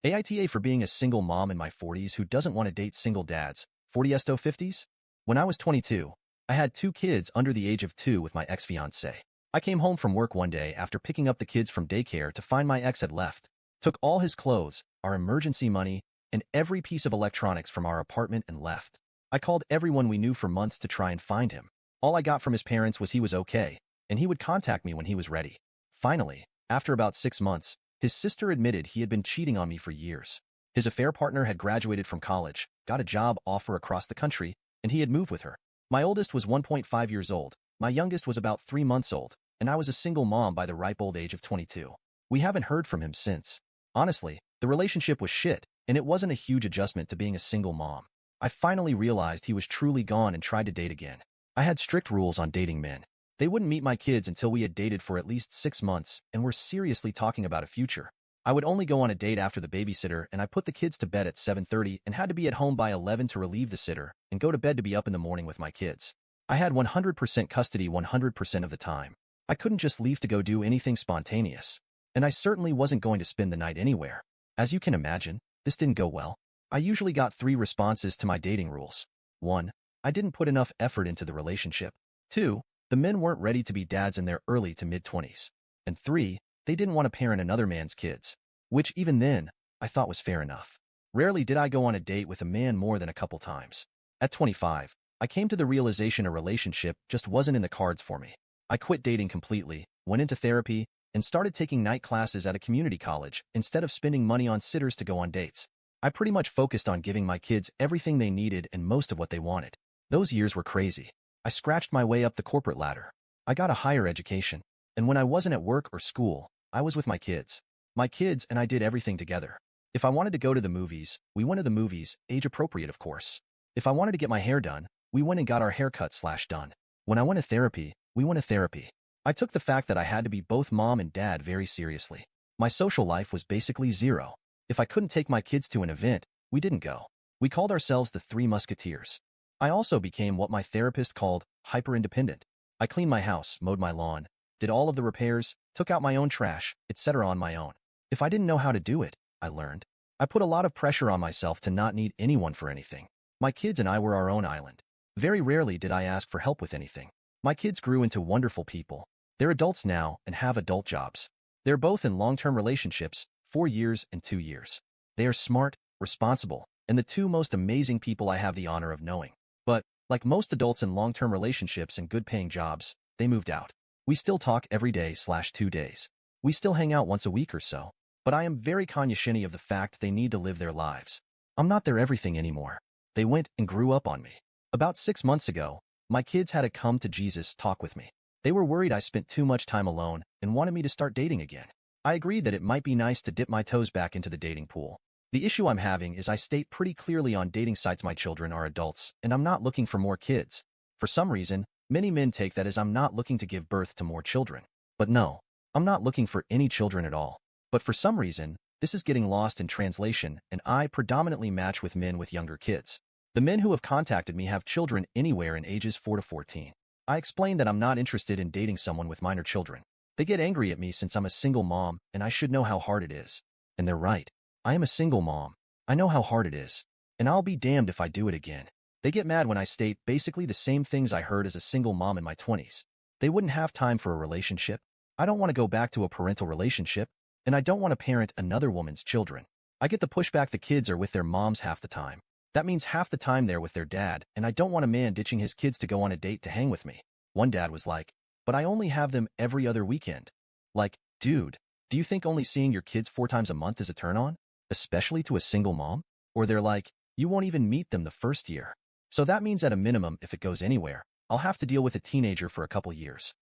AITA for being a single mom in my 40s who doesn't want to date single dads. 40s to 50s? When I was 22, I had 2 kids under the age of 2 with my ex-fiancée. I came home from work one day after picking up the kids from daycare to find my ex had left, took all his clothes, our emergency money, and every piece of electronics from our apartment and left. I called everyone we knew for months to try and find him. All I got from his parents was he was okay, and he would contact me when he was ready. Finally, after about 6 months, his sister admitted he had been cheating on me for years. His affair partner had graduated from college, got a job offer across the country, and he had moved with her. My oldest was 1.5 years old, my youngest was about 3 months old, and I was a single mom by the ripe old age of 22. We haven't heard from him since. Honestly, the relationship was shit, and it wasn't a huge adjustment to being a single mom. I finally realized he was truly gone and tried to date again. I had strict rules on dating men. They wouldn't meet my kids until we had dated for at least 6 months and were seriously talking about a future. I would only go on a date after the babysitter, and I put the kids to bed at 7:30 and had to be at home by 11 to relieve the sitter and go to bed to be up in the morning with my kids. I had 100% custody 100% of the time. I couldn't just leave to go do anything spontaneous. And I certainly wasn't going to spend the night anywhere. As you can imagine, this didn't go well. I usually got 3 responses to my dating rules. 1. I didn't put enough effort into the relationship. 2. The men weren't ready to be dads in their early to mid-20s. And 3. They didn't want to parent another man's kids. Which, even then, I thought was fair enough. Rarely did I go on a date with a man more than a couple times. At 25, I came to the realization a relationship just wasn't in the cards for me. I quit dating completely, went into therapy, and started taking night classes at a community college instead of spending money on sitters to go on dates. I pretty much focused on giving my kids everything they needed and most of what they wanted. Those years were crazy. I scratched my way up the corporate ladder. I got a higher education. And when I wasn't at work or school, I was with my kids. My kids and I did everything together. If I wanted to go to the movies, we went to the movies, age appropriate of course. If I wanted to get my hair done, we went and got our haircut/done. When I went to therapy, we went to therapy. I took the fact that I had to be both mom and dad very seriously. My social life was basically zero. If I couldn't take my kids to an event, we didn't go. We called ourselves the Three Musketeers. I also became what my therapist called hyper-independent. I cleaned my house, mowed my lawn, did all of the repairs, took out my own trash, etc. on my own. If I didn't know how to do it, I learned. I put a lot of pressure on myself to not need anyone for anything. My kids and I were our own island. Very rarely did I ask for help with anything. My kids grew into wonderful people. They're adults now and have adult jobs. They're both in long-term relationships, 4 years and 2 years. They are smart, responsible, and the 2 most amazing people I have the honor of knowing. But, like most adults in long-term relationships and good-paying jobs, they moved out. We still talk every day/2 days. We still hang out once a week or so. But I am very conscious of the fact they need to live their lives. I'm not their everything anymore. They went and grew up on me. About 6 months ago, my kids had a come-to-Jesus talk with me. They were worried I spent too much time alone and wanted me to start dating again. I agreed that it might be nice to dip my toes back into the dating pool. The issue I'm having is I state pretty clearly on dating sites my children are adults and I'm not looking for more kids. For some reason, many men take that as I'm not looking to give birth to more children. But no, I'm not looking for any children at all. But for some reason, this is getting lost in translation and I predominantly match with men with younger kids. The men who have contacted me have children anywhere in ages 4 to 14. I explain that I'm not interested in dating someone with minor children. They get angry at me since I'm a single mom and I should know how hard it is. And they're right. I am a single mom. I know how hard it is. And I'll be damned if I do it again. They get mad when I state basically the same things I heard as a single mom in my 20s. They wouldn't have time for a relationship. I don't want to go back to a parental relationship. And I don't want to parent another woman's children. I get the pushback the kids are with their moms half the time. That means half the time they're with their dad, and I don't want a man ditching his kids to go on a date to hang with me. One dad was like, but I only have them every other weekend. Like, dude, do you think only seeing your kids 4 times a month is a turn-on? Especially to a single mom? Or they're like, you won't even meet them the first year. So that means at a minimum, if it goes anywhere, I'll have to deal with a teenager for a couple years.